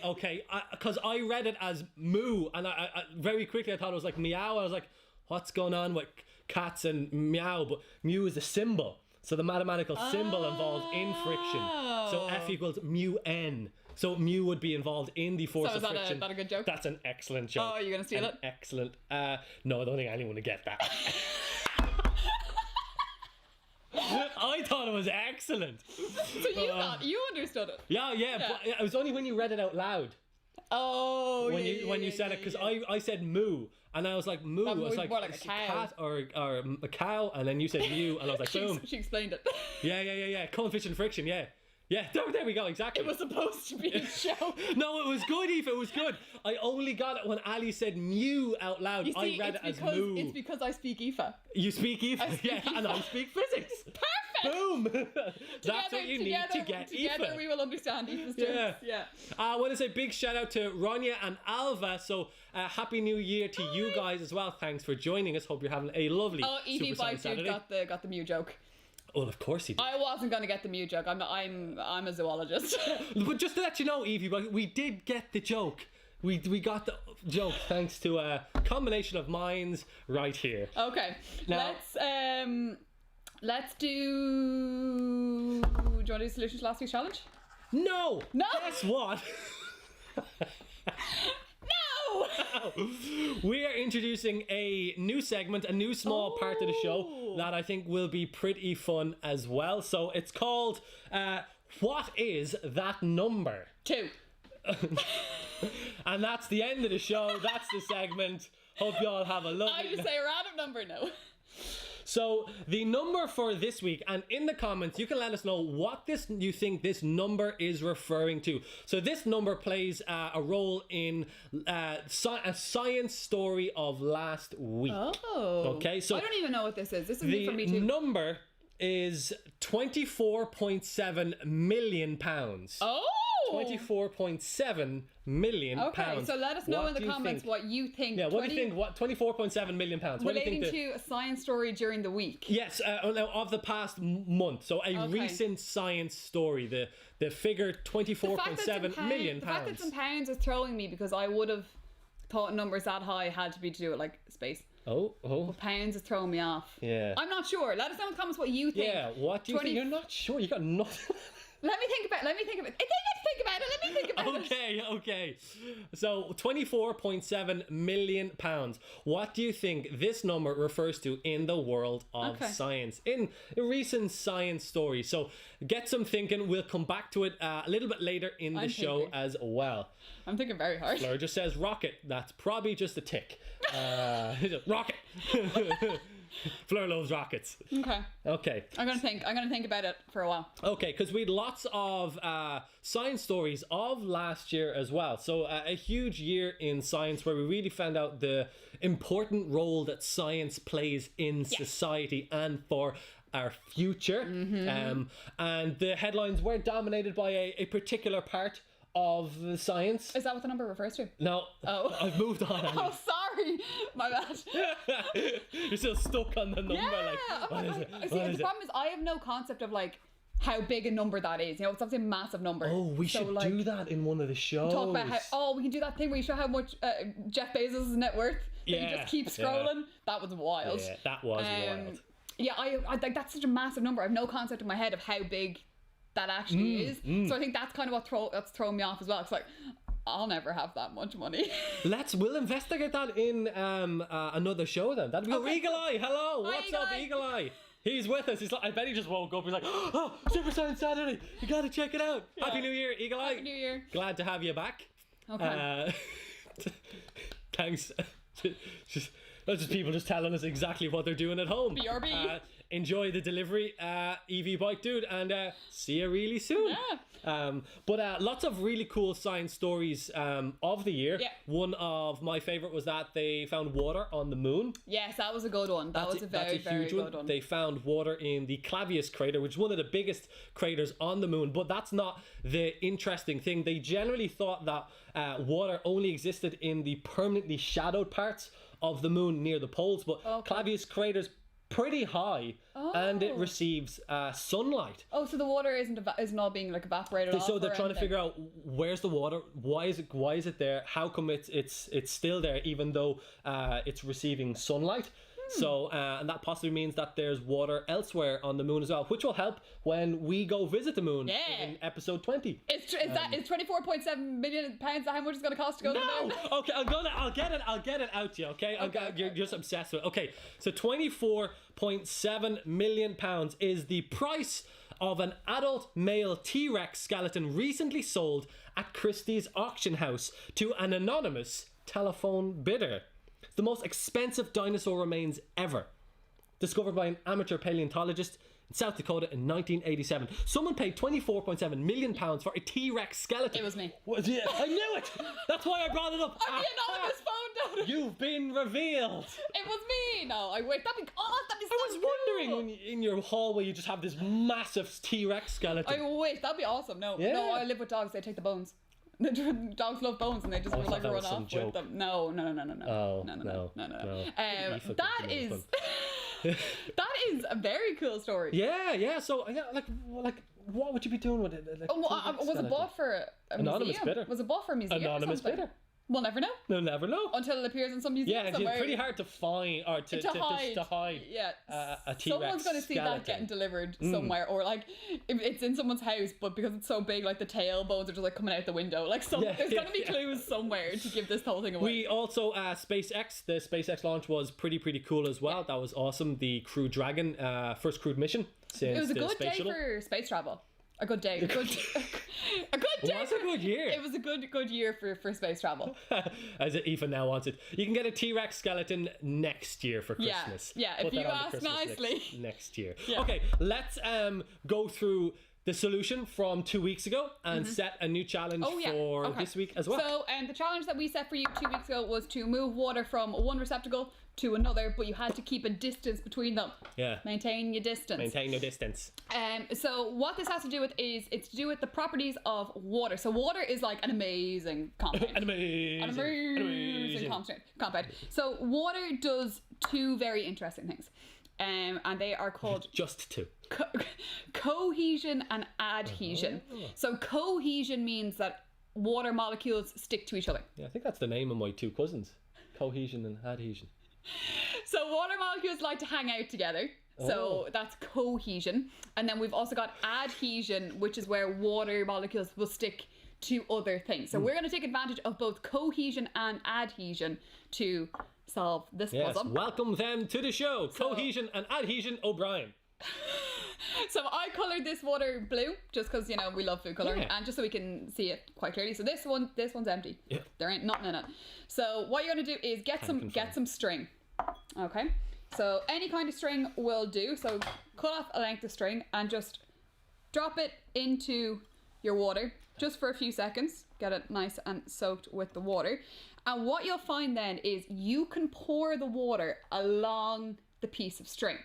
Because I read it as moo, and I very quickly I thought it was like meow. I was like, what's going on with cats and meow? But mu is a symbol. So the mathematical symbol involved in friction. So F equals mu n. So mu would be involved in the force of friction. Is that a good joke? That's an excellent joke. Oh, are you going to steal it? Excellent. No, I don't think anyone would get that. I thought it was excellent. So you understood it. Yeah. But it was only when you read it out loud. Oh, when you said it, because I said moo, and I was like moo. I was like, more like a cow. Cat or a cow, and then you said mew, and I was like, boom. She explained it. Yeah. Coefficient friction. Yeah. There we go. Exactly. It was supposed to be a show. No, it was good, Eve. It was good. I only got it when Ali said mew out loud. You see, I read it as moo. It's because I speak IFA. You speak IFA, and I speak physics. Perfect. Boom. That's what you need to get Together IFA. we will understand IFA's terms. Yeah. I want to say big shout out to Ronya and Alva. So happy New Year to you guys as well. Thanks for joining us. Hope you're having a lovely Evie Super Science Bike Saturday. got the Mew joke. Well, of course he did. I wasn't gonna get the Mew joke. I'm a zoologist. But just to let you know, Evie, we did get the joke. We got the joke thanks to a combination of minds right here. Okay. Now, let's do. Do you want to do solutions to last week's challenge? No. Guess what? No. We are introducing a new segment, a new small part of the show that I think will be pretty fun as well. So it's called What Is That Number? 2. And that's the end of the show. That's the segment. Hope you all have a lovely... I just say a random number now. So the number for this week, and in the comments you can let us know what you think this number is referring to. So this number plays a role in a science story of last week. Oh. Okay, so I don't even know what this is. This is new for me too. The number is 24.7 million pounds. Oh. 24.7 million pounds. Okay, so let us know in the comments what you think. Yeah, what do you think? What 24.7 million pounds? What do you think? Relating to a science story during the week. Yes, of the past month. So a recent science story. The figure 24.7 million pounds. The fact that it's in pounds is throwing me because I would have thought numbers that high had to be to do with like space. Oh. But pounds is throwing me off. Yeah. I'm not sure. Let us know in the comments what you think. Yeah, what do you think? You're not sure. You got nothing. Let me think about it. Let me think about it. Okay. So 24.7 million pounds. What do you think this number refers to in the world of science? In a recent science story. So get some thinking. We'll come back to it a little bit later in the show as well. I'm thinking very hard. Fleur just says rocket. That's probably just a tick. Rocket. Fleur loves rockets. Okay. I'm gonna think about it for a while. Okay, because we had lots of science stories of last year as well. So a huge year in science where we really found out the important role that science plays in society and for our future. And the headlines were dominated by a particular part of the science. Is that what the number refers to? No. Oh. I've moved on. Oh, sorry. My bad. You're still stuck on the number. Yeah. The problem is I have no concept of like how big a number that is. You know, it's obviously a massive number. Oh, we should do that in one of the shows. Talk about we can do that thing where you show how much Jeff Bezos' net worth. Yeah. You just keep scrolling. That was wild. Yeah, that was wild. Yeah, I like that's such a massive number. I have no concept in my head of how big that actually is. So I think that's kind of that's throwing me off as well. It's like I'll never have that much money. We'll investigate that in another show then. That'd be Eagle Eye. Hello, what's up, Eagle Eye? He's with us. He's like, I bet he just woke up. He's like, oh, Super Science Saturday. You gotta check it out. Yeah. Happy New Year, Eagle Eye. Happy New Year. Glad to have you back. Okay. Thanks. Just people just telling us exactly what they're doing at home. BRB. Enjoy the delivery, EV Bike Dude, and see you really soon. Yeah. But lots of really cool science stories of the year. Yeah. One of my favourite was that they found water on the moon. Yes, that was a good one. That was a very good one. They found water in the Clavius crater, which is one of the biggest craters on the moon. But that's not the interesting thing. They generally thought that water only existed in the permanently shadowed parts of the moon near the poles. But Clavius crater's pretty high and it receives sunlight. Oh, so the water isn't all being like evaporated off. So they're trying to figure out where's the water, why is it there, how come it's still there even though it's receiving sunlight. So, and that possibly means that there's water elsewhere on the moon as well, which will help when we go visit the moon in episode 20. Is 24.7 million pounds how much it's going to cost to go to the moon? Okay, I'll get it out to you, okay? You're just obsessed with it. Okay, so 24.7 million pounds is the price of an adult male T-Rex skeleton recently sold at Christie's auction house to an anonymous telephone bidder. The most expensive dinosaur remains ever, discovered by an amateur paleontologist in South Dakota in 1987. Someone paid 24.7 million pounds for a T-Rex skeleton. It was me. Yeah, I knew it. That's why I brought it up. I'm the anonymous phone donor. You've been revealed. It was me. No, I wait. That'd be so I was wondering when in your hallway you just have this massive T-Rex skeleton. I wish that'd be awesome. No, I live with dogs. They take the bones. Dogs love bones and they just like run off with them. No. No. That is a very cool story. Yeah. So like, what would you be doing with it? Like, was it bought for a anonymous museum? Bidder. Was it bought for a museum? Anonymous bidder. We'll never know. We'll never know until it appears in some museum. Yeah, somewhere. It's pretty hard to find or to hide. Yeah, a T-Rex someone's going to see that getting delivered somewhere, or like if it's in someone's house, but because it's so big, like the tail bones are just like coming out the window. Like there's going to be clues somewhere to give this whole thing away. We also SpaceX. The SpaceX launch was pretty cool as well. That was awesome. The Crew Dragon, first crewed mission since it was a good space day shuttle. for space travel. A good day. A good day. It was a good year. It was a good year for space travel. As Aoife now wants it. You can get a T-Rex skeleton next year for Christmas. Yeah, if you ask nicely. Next year. Yeah. Okay, let's go through the solution from 2 weeks ago and set a new challenge for this week as well. So the challenge that we set for you 2 weeks ago was to move water from one receptacle to another, but you had to keep a distance between them. Yeah. Maintain your distance. Maintain your distance. So what this has to do with is it's to do with the properties of water. So water is like an amazing compound. An amazing compound. So water does two very interesting things. And they are called just two. Cohesion and adhesion. So cohesion means that water molecules stick to each other. Yeah, I think that's the name of my two cousins. Cohesion and adhesion. So water molecules like to hang out together. So that's cohesion. And then we've also got adhesion, which is where water molecules will stick to other things. So we're going to take advantage of both cohesion and adhesion to solve this puzzle. Welcome them to the show. Cohesion and Adhesion O'Brien. So I coloured this water blue just because, we love food colouring and just so we can see it quite clearly. So this one's empty. Yeah. There ain't nothing in it. So what you're going to do is get some string. Okay. So any kind of string will do. So cut off a length of string and just drop it into your water just for a few seconds. Get it nice and soaked with the water. And what you'll find then is you can pour the water along the piece of string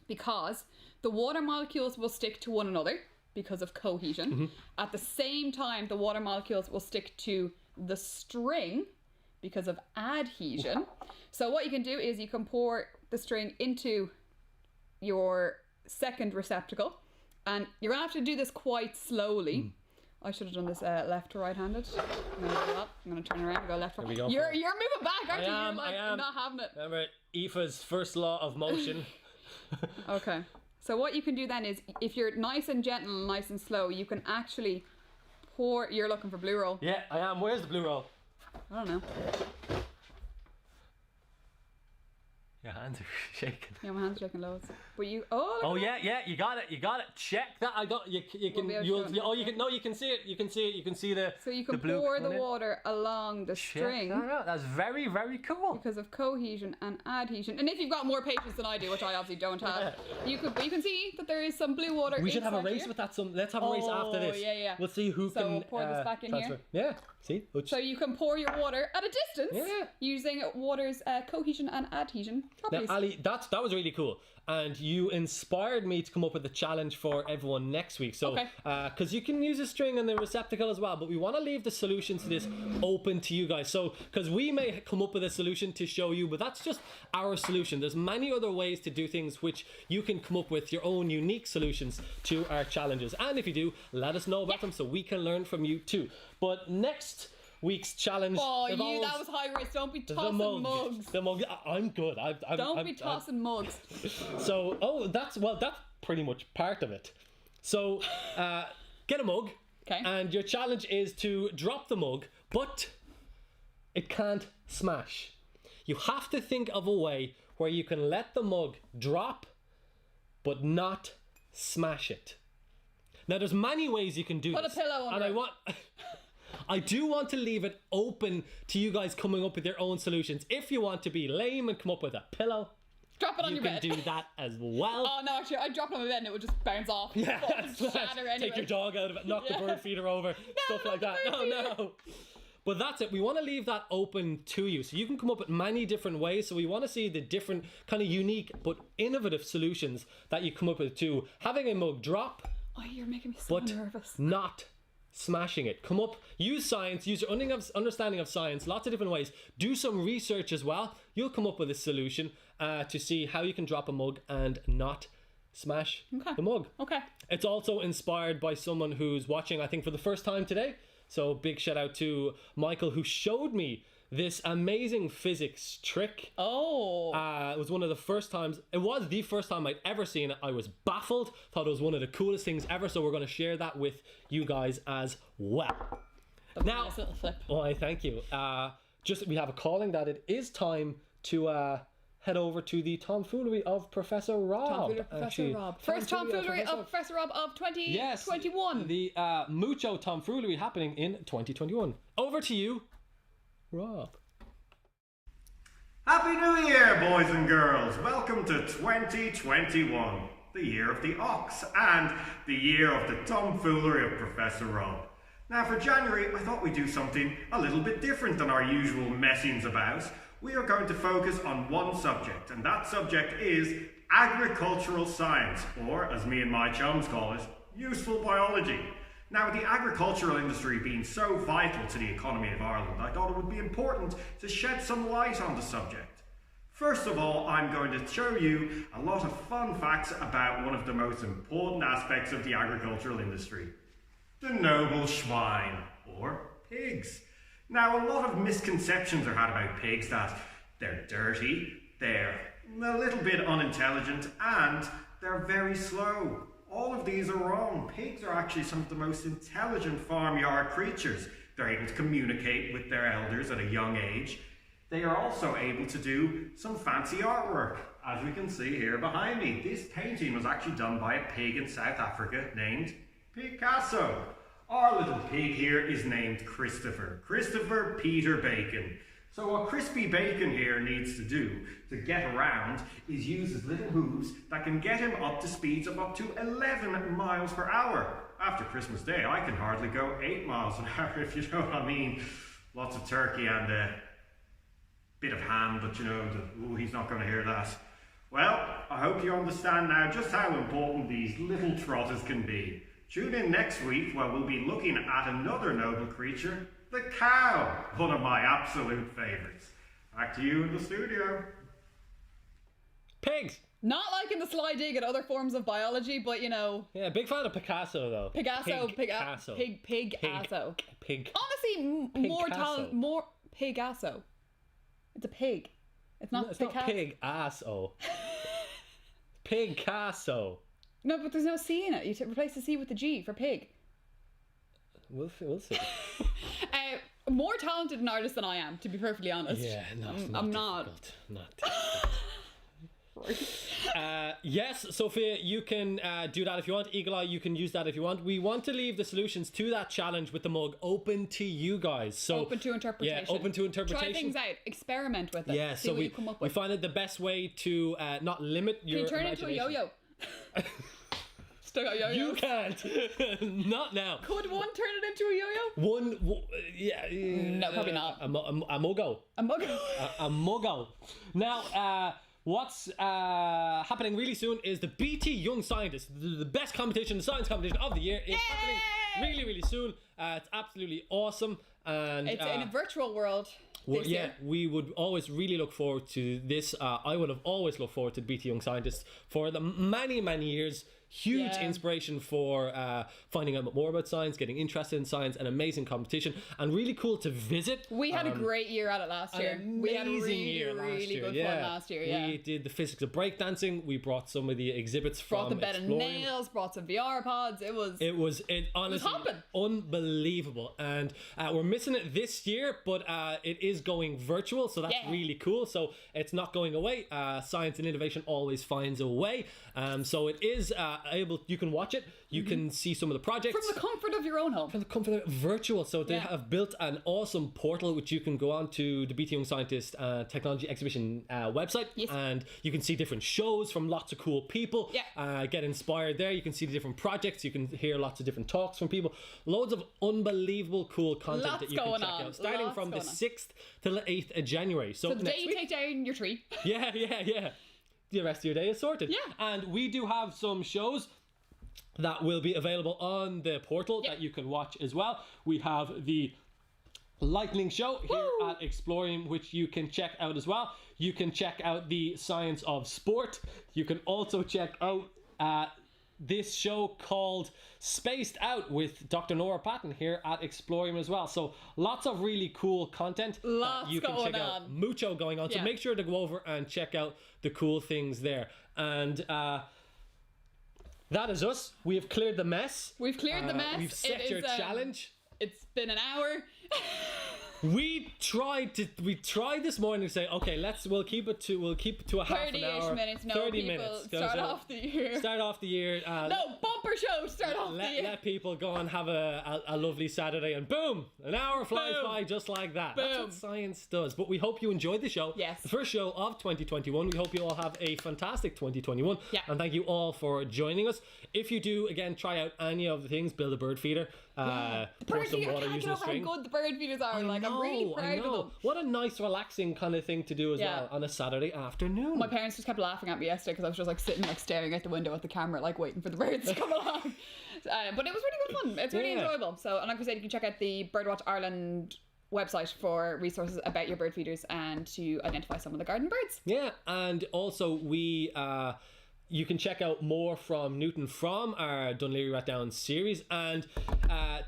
because the water molecules will stick to one another because of cohesion. At the same time, the water molecules will stick to the string because of adhesion. So what you can do is you can pour the string into your second receptacle, and you're gonna have to do this quite slowly. I should have done this left to right-handed. I'm gonna turn around and go left. You're moving back, aren't you? You're like not having it. Remember Aoife's first law of motion. Okay. So what you can do then is, if you're nice and gentle and nice and slow, you can actually pour. You're looking for blue roll. Yeah, I am. Where's the blue roll? I don't know. Your hands are shaking. Yeah, my hands are shaking loads. But you. Oh yeah, you got it. Check that. I got. You can. You can see it. You can see the. So you can pour the water along the string. That's very, very cool. Because of cohesion and adhesion. And if you've got more patience than I do, which I obviously don't have, you can see that there is some blue water. We should have a race with that. Let's have a race after this. Yeah. We'll see who can. So pour this back in transfer. here. Yeah. See. So you can pour your water at a distance using water's cohesion and adhesion properties. Now, Ali, that was really cool. And you inspired me to come up with a challenge for everyone next week. So, because you can use a string and the receptacle as well, but we want to leave the solution to this open to you guys. So, because we may come up with a solution to show you, but that's just our solution. There's many other ways to do things which you can come up with your own unique solutions to our challenges. And if you do, let us know about them so we can learn from you too. But next week's challenge. Oh, that was high risk. Don't be tossing mugs. The mug. I'm good. Don't be tossing mugs. So, that's pretty much part of it. So, get a mug. Okay. And your challenge is to drop the mug, but it can't smash. You have to think of a way where you can let the mug drop, but not smash it. Now, there's many ways you can do this. Put a pillow under it. I do want to leave it open to you guys coming up with your own solutions. If you want to be lame and come up with a pillow, drop it on your bed. You can do that as well. Oh no, actually, I'd drop it on my bed and it would just bounce off. Yeah, shatter anyway. Take your dog out of it, knock the bird feeder over, stuff like that. No. But that's it. We want to leave that open to you. So you can come up with many different ways. So we want to see the different kind of unique but innovative solutions that you come up with to having a mug drop. Oh, you're making me so nervous. Not smashing it. Come up, use science, use your understanding of science, lots of different ways. Do some research as well. You'll come up with a solution to see how you can drop a mug and not smash the mug. Okay. It's also inspired by someone who's watching, I think, for the first time today. So big shout out to Michael, who showed me this amazing physics trick. Oh. It was one of the first times, it was the first time I'd ever seen it. I was baffled, thought it was one of the coolest things ever. So we're going to share that with you guys as well. Now, nice little flip. Oh, thank you. We have a calling that it is time to head over to the tomfoolery of Professor Rob. First tomfoolery of Professor Rob of 2021. Yes, the mucho tomfoolery happening in 2021. Over to you, Rob. Happy New Year, boys and girls. Welcome to 2021, the year of the ox and the year of the tomfoolery of Professor Rob. Now for January, I thought we'd do something a little bit different than our usual messings about. We are going to focus on one subject, and that subject is agricultural science, or as me and my chums call it, useful biology. Now, with the agricultural industry being so vital to the economy of Ireland, I thought it would be important to shed some light on the subject. First of all, I'm going to show you a lot of fun facts about one of the most important aspects of the agricultural industry, the noble swine, or pigs. Now, a lot of misconceptions are had about pigs, that they're dirty, they're a little bit unintelligent, and they're very slow. All of these are wrong. Pigs are actually some of the most intelligent farmyard creatures. They're able to communicate with their elders at a young age. They are also able to do some fancy artwork, as we can see here behind me. This painting was actually done by a pig in South Africa named Picasso. Our little pig here is named Christopher Peter Bacon. So what Crispy Bacon here needs to do to get around is use his little hooves that can get him up to speeds of up to 11 miles per hour. After Christmas Day, I can hardly go 8 miles an hour, if you know what I mean. Lots of turkey and a bit of ham, but you know, he's not going to hear that. Well, I hope you understand now just how important these little trotters can be. Tune in next week where we'll be looking at another noble creature, the cow, one of my absolute favourites. Back to you in the studio. Pigs. Not liking the sly dig at other forms of biology, but you know. Yeah, big fan of Picasso though. Picasso. Honestly, more talent, more Picasso. It's a pig. It's not. It's not pig-asso. Picasso. No, but there's no C in it. You replace the C with the G for pig. We'll see. More talented an artist than I am, to be perfectly honest. Yeah, no, I'm not. Not yes, Sophia, you can do that if you want. Eagle Eye, you can use that if you want. We want to leave the solutions to that challenge with the mug open to you guys. So open to interpretation. Yeah, open to interpretation. Try things out. Experiment with it. Yeah, see so what you come up with. we find it the best way to not limit your Can you turn imagination. into a yo-yo? Still got yo-yos? You can't. Not now. Could one turn it into a yo-yo? One, yeah. No, probably not. A muggo. A muggo. A muggo. Now, what's happening really soon is the BT Young Scientist, the best competition, the science competition of the year, is happening really, really soon. It's absolutely awesome. And it's in a virtual world. We would always really look forward to this. I would have always looked forward to BT Young Scientists for the many, many years. huge inspiration for finding out more about science, getting interested in science, an amazing competition, and really cool to visit. We had a great year at it last year. We had a really good fun last year. Yeah, we did the physics of breakdancing. We brought some of the exhibits brought the bed and nails, brought some VR pods. It honestly unbelievable, and we're missing it this year, but it is going virtual, so that's really cool. So it's not going away. Science and innovation always finds a way. So it is you can watch it. You can see some of the projects from the comfort of your own home. From the comfort of virtual. So they have built an awesome portal which you can go on to the BT Young Scientist Technology Exhibition website, and you can see different shows from lots of cool people. Get inspired there. You can see the different projects. You can hear lots of different talks from people. Loads of unbelievable cool content that you can check out. Starting from the 6th till the 8th of January. So the day you take down your tree. Yeah. The rest of your day is sorted. Yeah. And we do have some shows that will be available on the portal that you can watch as well. We have the lightning show here at Explorium, which you can check out as well. You can check out the science of sport. You can also check out this show called Spaced Out with Dr. Nora Patton here at Explorium as well. So lots of really cool content that you can check out. Mucho going on. So make sure to go over and check out the cool things there. And that is us. We have cleared the mess. We've cleared the mess. We've set your challenge. It's been an hour. We tried this morning to say, okay, we'll keep it to a half an hour. 30-ish minutes. No, 30 minutes. Start off the year. No, bumper show. Start off the year. Let people go and have a lovely Saturday, and boom, an hour flies by just like that. Boom. That's what science does. But we hope you enjoyed the show. Yes. The first show of 2021. We hope you all have a fantastic 2021. Yeah. And thank you all for joining us. If you do, again, try out any of the things. Build a bird feeder. Pour some water using a string. How good the bird feeders are. I'm really proud of them. What a nice, relaxing kind of thing to do as well on a Saturday afternoon. My parents just kept laughing at me yesterday because I was just sitting staring at the window at the camera, waiting for the birds to come along. But it was really good fun. It's really enjoyable. So, and like I said, you can check out the Birdwatch Ireland website for resources about your bird feeders and to identify some of the garden birds. Yeah, and also you can check out more from Newton from our Dunleary Rat Down series, and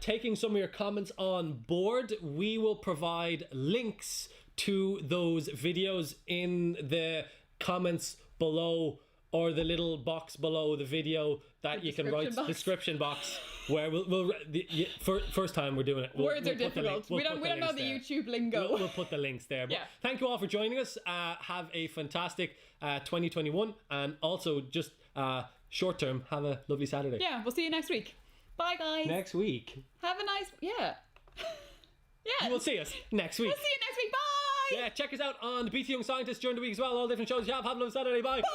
taking some of your comments on board, we will provide links to those videos in the comments below, or the little box below the video that you can write, description box, where first time we're doing it. Words are difficult. We don't know the YouTube lingo. We'll put the links there. But thank you all for joining us. Have a fantastic 2021, and also just short term, have a lovely Saturday. Yeah, we'll see you next week. Bye, guys. Next week. Have a nice yeah. You will see us next week. We'll see you next week. Bye. Yeah, check us out on the BT Young Scientist during the week as well. All different shows you have. Have a lovely Saturday. Bye. Bye.